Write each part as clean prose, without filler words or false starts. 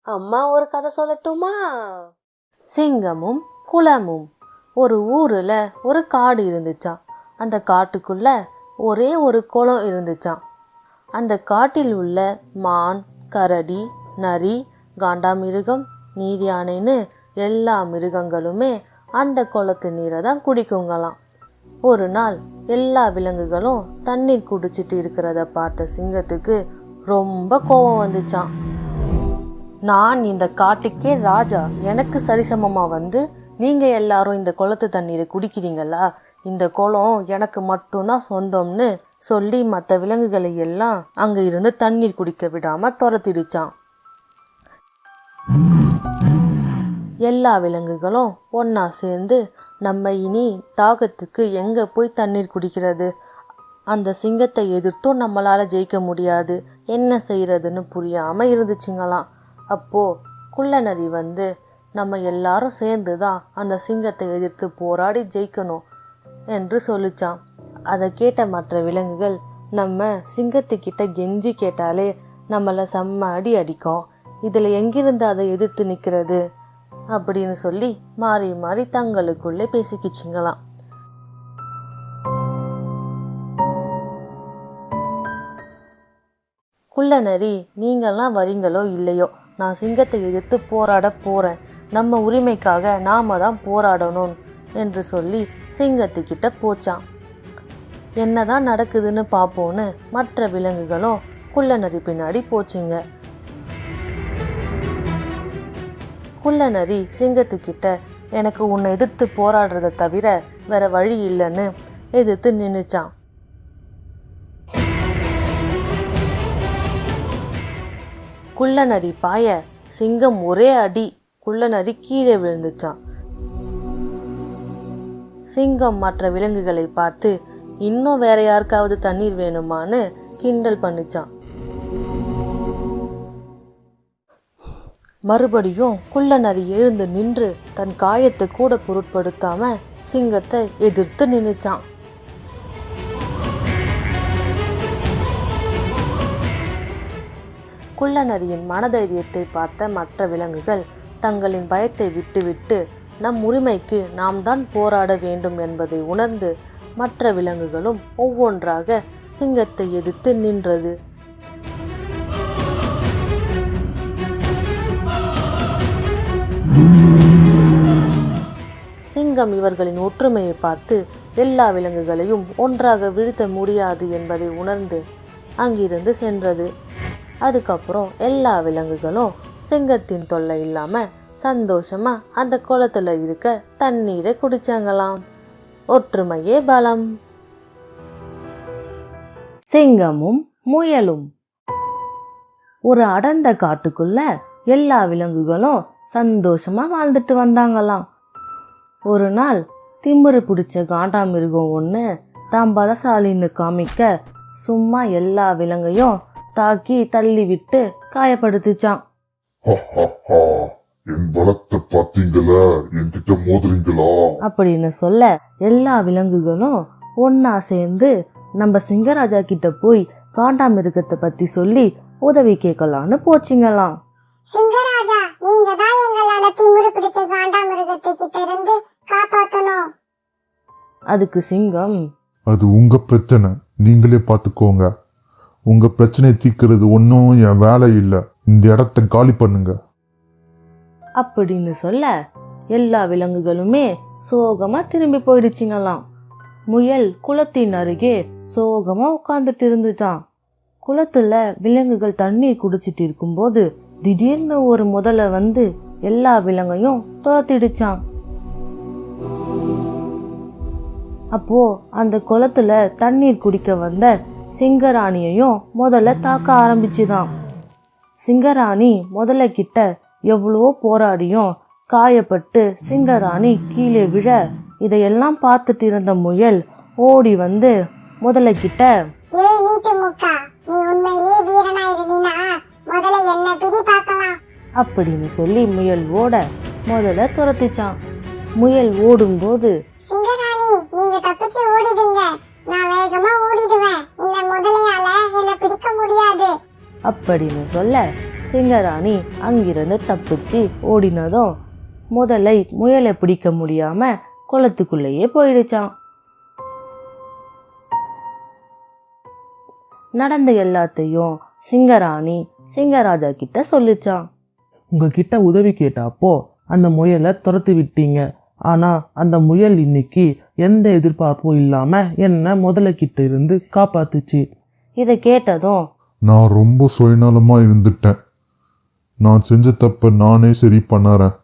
அம்மா ஒரு கதை சொல்லட்டுமா? சிங்கமும் குளமும். ஒரு ஊர்ல ஒரு காடு இருந்துச்சாம். அந்த காட்டுக்குள்ள ஒரே ஒரு குளம் இருந்துச்சாம். அந்த காட்டில் உள்ள மான், கரடி, நரி, காண்டாமிருகம், நீர் யானைன்னு எல்லா மிருகங்களுமே அந்த குளத்து நீரை தான் குடிக்குங்களாம். ஒரு நாள் எல்லா விலங்குகளும் தண்ணீர் குடிச்சிட்டு இருக்கிறத பார்த்த சிங்கத்துக்கு ரொம்ப கோபம் வந்துச்சாம். நான் இந்த காட்டுக்கே ராஜா, எனக்கு சரிசமமா வந்து நீங்க எல்லாரும் இந்த குளத்து தண்ணீரை குடிக்கிறீங்களா? இந்த குளம் எனக்கு மட்டும்தான் சொந்தம்னு சொல்லி மற்ற விலங்குகளை எல்லாம் அங்க இருந்து தண்ணீர் குடிக்க விடாம துரத்திடுச்சான். எல்லா விலங்குகளும் ஒன்னா சேர்ந்து நம்ம இனி தாகத்துக்கு எங்க போய் தண்ணீர் குடிக்கிறது, அந்த சிங்கத்தை எதிர்த்தும் நம்மளால ஜெயிக்க முடியாது, என்ன செய்யறதுன்னு புரியாம இருந்துச்சுங்களாம். அப்போ குள்ளநரி வந்து நம்ம எல்லாரும் சேர்ந்துதான் அந்த சிங்கத்தை எதிர்த்து போராடி ஜெயிக்கணும் என்று சொல்லிச்சான். அதை கேட்ட மற்ற விலங்குகள், நம்ம சிங்கத்துக்கிட்ட கெஞ்சி கேட்டாலே நம்மளை செம்ம அடி அடிக்கும், இதுல எங்கிருந்து அதை எதிர்த்து நிக்கிறது அப்படின்னு சொல்லி மாறி மாறி தங்களுக்குள்ளே பேசிக்கிச்சிங்களாம். குள்ளநரி, நீங்கெல்லாம் வரீங்களோ இல்லையோ, நான் சிங்கத்தை எதிர்த்து போராட போறேன், நம்ம உரிமைக்காக நாம தான் போராடணும் என்று சொல்லி சிங்கத்துக்கிட்ட போச்சான். என்னதான் நடக்குதுன்னு பார்ப்போன்னு மற்ற விலங்குகளும் குள்ளநரி பின்னாடி போச்சுங்க. குள்ளநரி சிங்கத்துக்கிட்ட, எனக்கு உன்னை எதிர்த்து போராடுறத தவிர வேற வழி இல்லைன்னு எதிர்த்து நின்னுச்சான். குள்ளநரி பாய சிங்கம் ஒரே அடி குள்ளநரி கீழே விழுந்துச்சான். சிங்கம் மற்ற விலங்குகளை பார்த்து, இன்னும் வேற யாருக்காவது தண்ணீர் வேணுமான்னு கிண்டல் பண்ணிச்சான். மறுபடியும் குள்ளநரி எழுந்து நின்று தன் காயத்தை கூட பொருட்படுத்தாம சிங்கத்தை எதிர்த்து நின்னுச்சான். குள்ளநரியின் மனதைரியத்தை பார்த்த மற்ற விலங்குகள் தங்களின் பயத்தை விட்டுவிட்டு நம் உரிமைக்கு நாம் தான் போராட வேண்டும் என்பதை உணர்ந்து மற்ற விலங்குகளும் ஒவ்வொன்றாக சிங்கத்தை எதிர்த்து நின்றது. சிங்கம் இவர்களின் ஒற்றுமையை பார்த்து எல்லா விலங்குகளையும் ஒன்றாக வீழ்த்த முடியாது என்பதை உணர்ந்து அங்கிருந்து சென்றது. அதுக்கப்புறம் எல்லா விலங்குகளும் சிங்கத்தின் தொல்லை இல்லாம சந்தோஷமா அந்த குளத்துல இருக்க தண்ணீரை குடிச்சாங்களாம். ஒற்றுமையே பலம். சிங்கமும் முயலும். ஒரு அடர்ந்த காட்டுக்குள்ள எல்லா விலங்குகளும் சந்தோஷமா வாழ்ந்துட்டு வந்தாங்களாம். ஒரு நாள் திமிரு பிடிச்ச காண்டாமிருகம் ஒண்ணு தான் பலசாலின்னு காமிக்க சும்மா எல்லா விலங்கையும் தாக்கி தள்ளி விட்டு காயப்படுத்துச்சான். என் பலத்தை பாத்தீங்களா, என்கிட்ட மோதுறீங்களா அப்படின்னு சொல்ல எல்லா விலங்குகளும் ஒன்னா சேர்ந்து நம்ம சிங்கராஜா கிட்ட போய் காண்டாமிருகத்தை பத்தி சொல்லி உதவி கேட்கலான்னு போச்சிங்களாம். சிங்கராஜா, நீங்க தான் எங்களோட திமிரு பிடிச்ச காண்டாமிருகத்தை கிட்ட இருந்து காப்பாத்தணும். அதுக்கு சிங்கம், அது உங்க பிரச்சனை, நீங்களே பாத்துக்கோங்க, உங்க பிரச்சனையை தீர்க்கிறது ஒன்னும் என் வேலை இல்ல, இந்த இடத்தை காலி பண்ணுங்க அப்படின்னு சொல்ல எல்லா விலங்குகளுமே சோகமா திரும்பி போயிடுச்சுங்களாம். முயல் குளத்தின் அருகே சோகமா உட்கார்ந்துட்டு இருந்துச்சான். குளத்துல விலங்குகள் தண்ணீர் குடிச்சிட்டு இருக்கும்போது திடீர்னு ஒரு முதலை வந்து எல்லா விலங்கையும் துரத்திடுச்சான். அப்போ அந்த குளத்துல தண்ணீர் குடிக்க வந்த சிங்கராணியையும் முதல்ல தாக்க ஆரம்பிச்சுதான். சிங்கராணி முதல்ல கிட்ட எவ்வளோ போராடியும் காயப்பட்டு சிங்கராணி கீழே விழ இதையெல்லாம் பார்த்துட்டு இருந்த முயல் ஓடி வந்து முதல்ல கிட்ட, ஏய் நீட்டு முக்கா, நீ உண்மையிலே வீரனா இருந்தீனா முதல்ல என்ன பிடி பார்க்கலாம் அப்படின்னு சொல்லி முயல் ஓட முதல்ல துரத்திச்சான். முயல் ஓடும்போது, சிங்கராணி நீங்க தப்பிச்சு ஓடிடுங்க, நான் வேகமா ஓடிடுவேன், இந்த முதலையால என்ன பிடிக்க முடியாது அப்படின்னு சொல்ல சிங்கராணி அங்கிருந்து தப்பிச்சு ஓடினதும் முதலை முயலை பிடிக்க முடியாம குளத்துக்குள்ளேயே போயிடுச்சான். நடந்த எல்லாத்தையும் சிங்கராணி சிங்கராஜா கிட்ட சொல்லிச்சான். உங்ககிட்ட உதவி கேட்டப்போ அந்த முயலை துரத்து விட்டீங்க. ஆனா அந்த முயல் இன்னைக்கு எந்த எதிர்பார்ப்பும் இல்லாம என்ன முதல்ல கிட்ட இருந்து காப்பாத்துச்சு. இதை கேட்டதும் நான் ரொம்ப சுயநலமா இருந்துட்டேன். நான் செஞ்ச தப்ப நானே சரி பண்ணறேன்.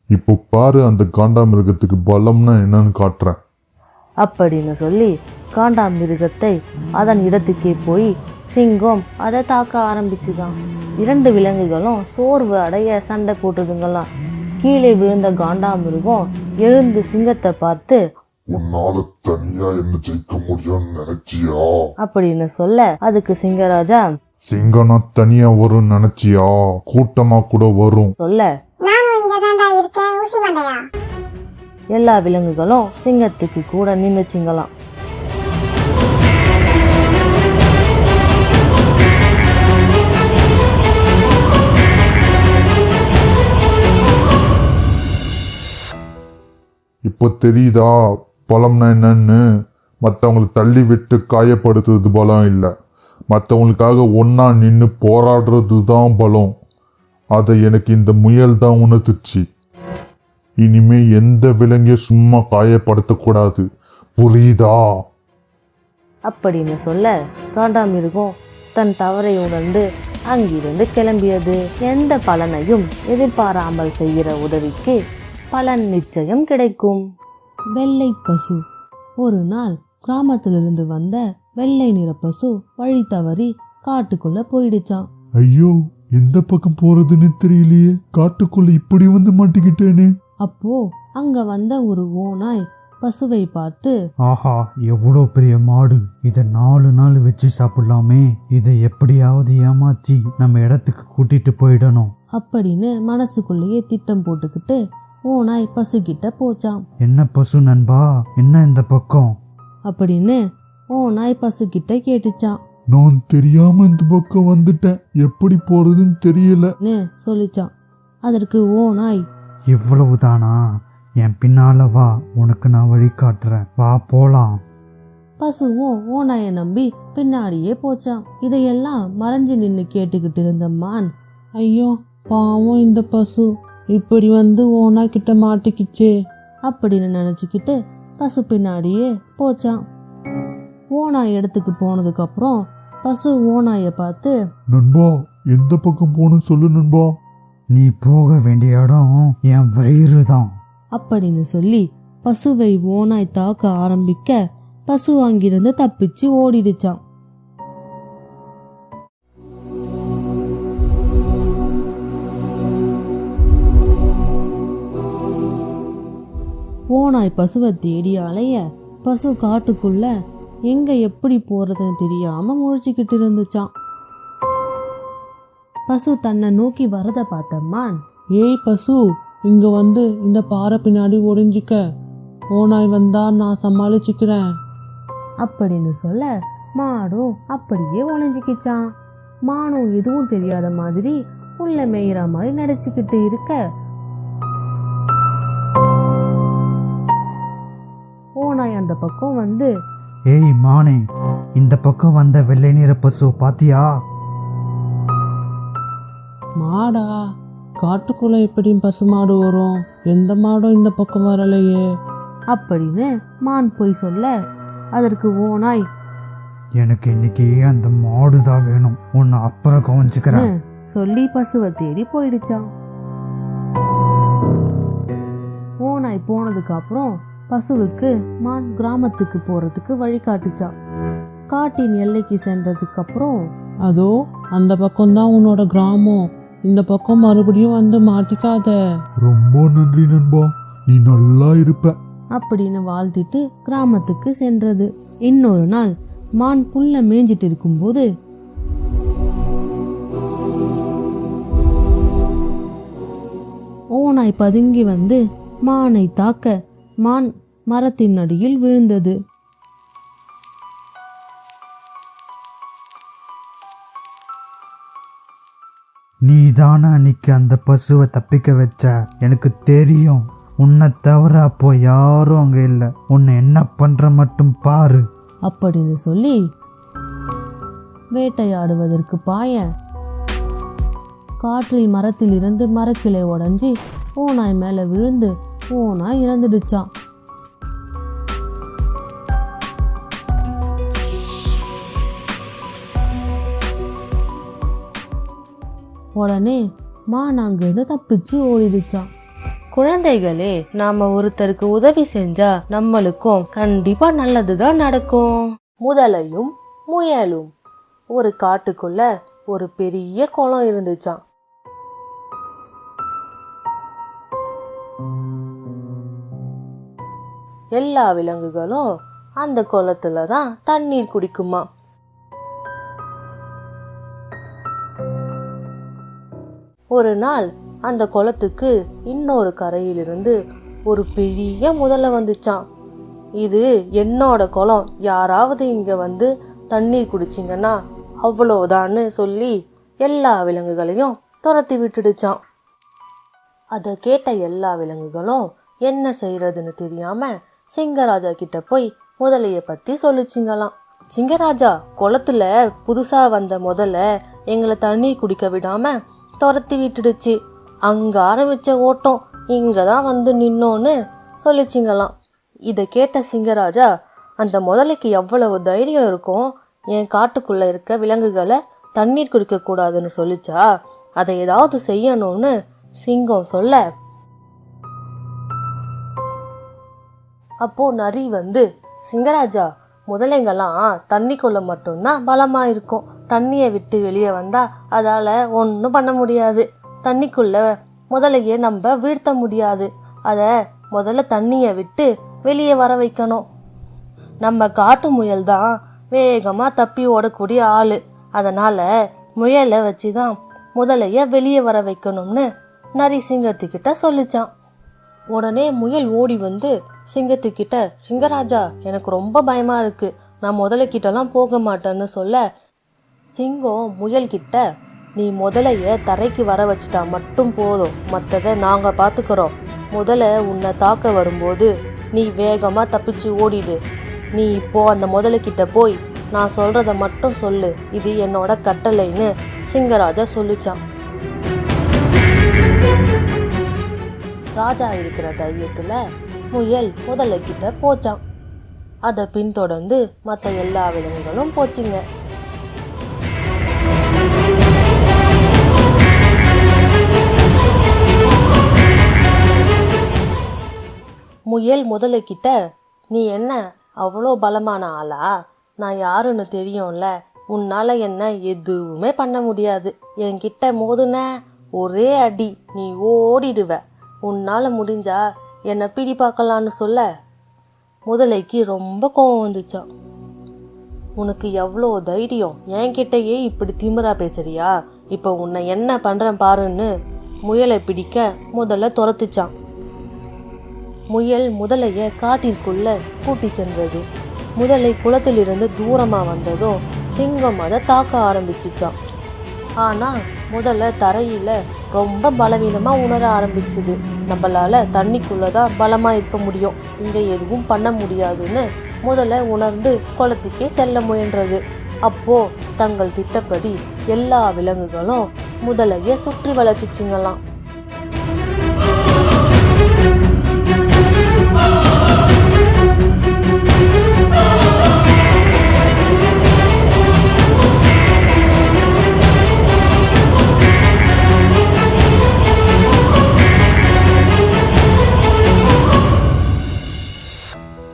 இப்போ பாரு, அந்த காண்டாமிருகத்துக்கு பலம்னா என்னன்னு காட்டுறேன் அப்படின்னு சொல்லி காண்டாமிருகத்தை அதன் இடத்துக்கே போய் சிங்கம் அதை தாக்க ஆரம்பிச்சுதான். 2 விலங்குகளும் சோர்வு அடைய சண்டை போட்டுதுங்களாம். கீழே விழுந்த காண்டாமிருகம் எழுந்து சிங்கத்தை பார்த்து, உன்னால தனியா என்ன ஜெயிக்க முடியும்னு நினைச்சியா அப்படின்னு சொல்ல அதுக்கு சிங்கராஜா, சிங்கனா தனியா வரும் நினைச்சியா? கூட்டமா கூட வரும் சொல்ல நானும் இங்கதான்டா இருக்கேன், ஊசி மண்டையா. எல்லா விலங்குகளும் சிங்கத்துக்கு கூட நின்னுச்சுங்களாம். இப்போ தெரியுதா பலம்னா என்னன்னு? மற்றவங்களை தள்ளி விட்டு காயப்படுத்துறது பலம் இல்லை, மற்றவங்களுக்காக ஒன்னா நின்று போராடுறது தான் பலம். அதை எனக்கு இந்த முயல் தான் உணர்த்துச்சு. இனிமே எந்த விலங்கையும் சும்மா காயப்படுத்தக்கூடாது, புரியுதா? அப்படின்னு சொல்ல காண்டாமிருகம் தன் தவறை உணர்ந்து அங்கிருந்து கிளம்பியது. எந்த பலனையும் எதிர்பாராமல் செய்கிற உதவிக்கு பலன் நிச்சயம் கிடைக்கும். வெள்ளை பசு. ஒரு நாள் கிராமத்திலிருந்து வந்த வெள்ளை நிற பசு வழி தவறி காட்டுக்குள்ள போயிடுச்சான். ஐயோ, எந்த பக்கம் போறதுன்னு தெரியலையே, காட்டுக்குள்ள இப்படி வந்து மாட்டிக்கிட்டேனே. அப்போ அங்க வந்த ஒரு ஓநாய் பசுவை பார்த்து, ஆஹா, எவ்வளோ பெரிய மாடு, இதை 4 நாள் வச்சு சாப்பிடலாமே. இதை எப்படியாவது ஏமாத்தி நம்ம இடத்துக்கு கூட்டிட்டு போயிடணும் அப்படின்னு மனசுக்குள்ளேயே திட்டம் போட்டுக்கிட்டு ஓநாய் பசு கிட்ட போச்சான். என்ன பசு நண்பா, என்ன இந்த பக்கம்? அப்படின்னு ஓநாய் பசு கிட்ட கேட்டுச்சான். நான் தெரியாம இந்த பக்கம் வந்துட்டேன், எப்படி போறதுன்னு தெரியல சொல்லிச்சான். அதற்கு ஓநாய், இவ்வளவுதானா? என் பின்னால வா, உனக்கு நான் வழி காட்டுறேன், வா போலாம். பசுவும் ஓநாயை நம்பி பின்னாடியே போச்சான். இதையெல்லாம் மறைஞ்சு நின்று கேட்டுக்கிட்டு இருந்த மான், ஐயோ பாவம் இந்த பசு இப்படி வந்து ஓனாய் கிட்ட மாட்டிக்கிச்சே அப்படின்னு நினைச்சுக்கிட்டு பசு பின்னாடியே போச்சான். ஓநாய் இடத்துக்கு போனதுக்கு அப்புறம் பசு ஓநாய பார்த்து, நண்பா, எந்த பக்கம் போகணும்னு சொல்லு நண்பா. நீ போக வேண்டிய இடம் என் வயிறு தான் அப்படின்னு சொல்லி பசுவை ஓநாய் தாக்க ஆரம்பிக்க பசு அங்கிருந்து தப்பிச்சு ஓடிடுச்சான். ஓநாய் பசுவை தேடி அலைய பசு காட்டுக்குள்ள எங்க எப்படி போறதுன்னு தெரியாம முழிச்சுக்கிட்டு இருந்துச்சான். பசு தன்னை நோக்கி வரத பார்த்த மான், ஏய் பசு, இங்க வந்து இந்த பாறை பின்னாடி ஒளிஞ்சிக்க, ஓனாய் வந்தா நான் சமாளிச்சுக்கிறேன் அப்படின்னு சொல்ல மாடும் அப்படியே ஒளிஞ்சுக்கிச்சான். மானும் எதுவும் தெரியாத மாதிரி உள்ள மேயிற மாதிரி நடிச்சுக்கிட்டு இருக்க ஓநாய் அந்த பக்கம் வந்து, ஏய் மானே, இந்த பக்கம் வந்த வெள்ளை நிற பசு பாத்தியா? மாடா? காட்டுக்குள்ள எப்படி பசு மாடு வரும்? எந்த மாடும் இந்த பக்கம் வரலையே அப்படின்னு மான் போய் சொல்ல அதற்கு ஓநாய், எனக்கு இன்னைக்கு அந்த மாடு தான் வேணும், உன்னை அப்புறம் கவனிச்சுக்கிறேன் சொல்லி பசுவை தேடி போயிடுச்சான். ஓநாய் போனதுக்கு அப்புறம் பசுவுக்கு மான் கிராமத்துக்கு போறதுக்கு வழி காட்டுச்சான். காட்டின் எல்லைக்கு சென்றதுக்கு அப்புறம், அதோ அந்த பக்கம்தான் உன்னோட கிராமம், இந்த பக்கம் மறுபடியும் வந்து மாட்டிக்காத. ரொம்ப நன்றி நண்பா, நீ நல்லா இருப்ப அப்படின்னு வாழ்த்திட்டு கிராமத்துக்கு சென்றது. இன்னொரு நாள் மான் புல்ல மேய்ஞ்சிட்டு இருக்கும்போது ஓநாய் பதுங்கி வந்து மானை தாக்க மான் மரத்தின் அடியில் விழுந்தது. நீ தானே அன்னைக்கு அந்த பசுவை தப்பிக்க வச்ச. எனக்கு தெரியும். உன்னை தவிர அப்போ யாரும் அங்க இல்லை. உன்னை என்ன பண்ற மட்டும் பாரு அப்படின்னு சொல்லி வேட்டையாடுவதற்கு பாய காற்றில் மரத்தில் இருந்து மரக்கிளை உடைஞ்சி ஓநாய் மேல விழுந்து ஓநாய் இறந்துடுச்சான். உடனே மான் அங்கிருந்து தப்பிச்சு ஓடிடுச்சான். குழந்தைகளே, நாம ஒருத்தருக்கு உதவி செஞ்சா நம்மளுக்கும் கண்டிப்பா நல்லதுதான் நடக்கும். முதலையும் முயலும். ஒரு காட்டுக்குள்ள ஒரு பெரிய குளம் இருந்துச்சாம். எல்லா விலங்குகளும் அந்த குளத்துல தான் தண்ணீர் குடிக்குமா. ஒரு நாள் அந்த குளத்துக்கு இன்னொரு கரையிலிருந்து ஒரு பெரிய முதலை வந்துச்சான். இது என்னோட குளம், யாராவது இங்க வந்து தண்ணீர் குடிச்சிங்கன்னா அவ்வளோதான்னு சொல்லி எல்லா விலங்குகளையும் துரத்தி விட்டுடுச்சான். அதை கேட்ட எல்லா விலங்குகளும் என்ன செய்யறதுன்னு தெரியாம சிங்கராஜா கிட்ட போய் முதலைய பத்தி சொல்லிச்சிங்களாம். சிங்கராஜா, குளத்துல புதுசா வந்த முதல்ல எங்களை தண்ணீர் குடிக்க விடாம துரத்தி விட்டுடுச்சு. அங்க ஆரம்பிச்ச ஓட்டம் இங்கதான் வந்து நின்னோன்னு சொல்லிச்சிங்களாம். இதை கேட்ட சிங்கராஜா, அந்த முதலைக்கு எவ்வளவு தைரியம் இருக்கும், என் காட்டுக்குள்ள இருக்க விலங்குகளை தண்ணீர் குடிக்க கூடாதுன்னு சொல்லிச்சா, அதை ஏதாவது செய்யணும்னு சிங்கம் சொல்ல, அப்போ நரி வந்து, சிங்கராஜா, முதலைங்கெல்லாம் தண்ணிக்குள்ள மட்டும்தான் பலமா இருக்கும். தண்ணியை விட்டு வெளியே வந்தா அதால ஒன்றும் பண்ண முடியாது. தண்ணிக்குள்ள முதலையே நம்ம வீழ்த்த முடியாது. அதை முதல்ல தண்ணியை விட்டு வெளியே வர வைக்கணும். நம்ம காட்டு முயல் தான் வேகமா தப்பி ஓடக்கூடிய ஆளு. அதனால முயலை வச்சுதான் முதலைய வெளியே வர வைக்கணும்னு நரி சிங்கத்துக்கிட்ட சொல்லிச்சான். உடனே முயல் ஓடி வந்து சிங்கத்துக்கிட்ட, சிங்கராஜா, எனக்கு ரொம்ப பயமா இருக்கு, நான் முதலைக்கிட்டலாம் போக மாட்டேன்னு சொல்ல, சிங்கம் முயல்கிட்ட, நீ முதலைய தரைக்கு வர வச்சுட்டா மட்டும் போதும், மற்றதை நாங்கள் பார்த்துக்கிறோம். முதல்ல உன்னை தாக்க வரும்போது நீ வேகமாக தப்பிச்சு ஓடிடு. நீ இப்போ அந்த முதலைக்கிட்ட போய் நான் சொல்கிறத மட்டும் சொல்லு, இது என்னோட கட்டளைன்னு சிங்கராஜா சொல்லிச்சான். ராஜா இருக்கிற தைரியத்தில் முயல் முதலைக்கிட்ட போச்சான். அதை பின்தொடர்ந்து மற்ற எல்லா விலங்குகளும் போச்சுங்க. முயல் முதலைக்கிட்ட, நீ என்ன அவ்வளோ பலமான ஆளா, நான் யாருன்னு தெரியும்ல, உன்னால என்ன எதுவுமே பண்ண முடியாது, என்கிட்ட மோதுன ஒரே அடி நீ ஓடிடுவ, உன்னால முடிஞ்சா என்னை பிடி பார்க்கலான்னு சொல்ல, முதலைக்கு ரொம்ப கோவம் வந்துச்சான். உனக்கு எவ்வளோ தைரியம், என்கிட்டயே இப்படி திமிரா பேசுறியா, இப்போ உன்னை என்ன பண்றேன் பாருன்னு முயலை பிடிக்க முதல்ல துரத்துச்சான். முயல் முதலைய காட்டிற்குள்ள கூட்டி சென்றது. முதலை குளத்திலிருந்து தூரமா வந்ததும் சிங்கம் அதை தாக்க ஆரம்பிச்சுச்சான். ஆனா முதல்ல தரையில ரொம்ப பலவீனமா உணர ஆரம்பிச்சுது. நம்மளால தண்ணிக்குள்ளதான் பலமா இருக்க முடியும், இங்க எதுவும் பண்ண முடியாதுன்னு முதல்ல உணர்ந்து குளத்துக்கே செல்ல முயன்றது. அப்போ தங்கள் திட்டப்படி எல்லா விலங்குகளும் முதலைய சுற்றி வளைச்சிச்சுங்களாம்.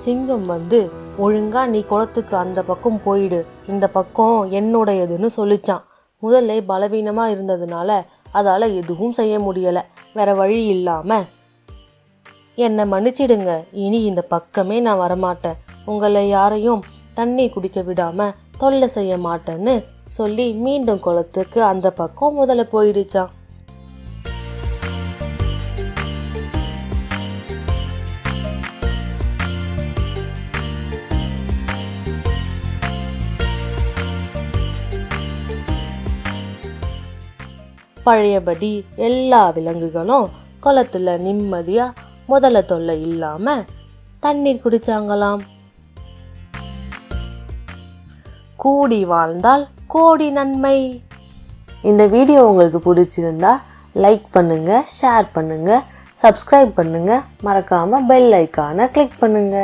சிங்கம் வந்து, ஒழுங்கா நீ குளத்துக்கு அந்த பக்கம் போயிடு, இந்த பக்கம் என்னுடையதுன்னு சொல்லிச்சான். முதல்ல பலவீனமா இருந்ததுனால அதால எதுவும் செய்ய முடியல. வேற வழி இல்லாம, என்னை மன்னிச்சிடுங்க, இனி இந்த பக்கமே நான் வரமாட்டேன், உங்களை யாரையும் தண்ணி குடிக்க விடாம தொல்லை செய்ய மாட்டேன்னு சொல்லி மீண்டும் குளத்துக்கு அந்த பக்கம் முதல்ல போயிடுச்சான். பழையபடி எல்லா விலங்குகளும் குளத்துல நிம்மதியா முதல தொல்லை இல்லாம தண்ணீர் குடிச்சாங்களாம். கூடி வாழ்ந்தால் கோடி நன்மை. இந்த வீடியோ உங்களுக்கு பிடிச்சிருந்தா லைக் பண்ணுங்க, ஷேர் பண்ணுங்க, சப்ஸ்கிரைப் பண்ணுங்க, மறக்காம பெல் ஐக்கானை கிளிக் பண்ணுங்க.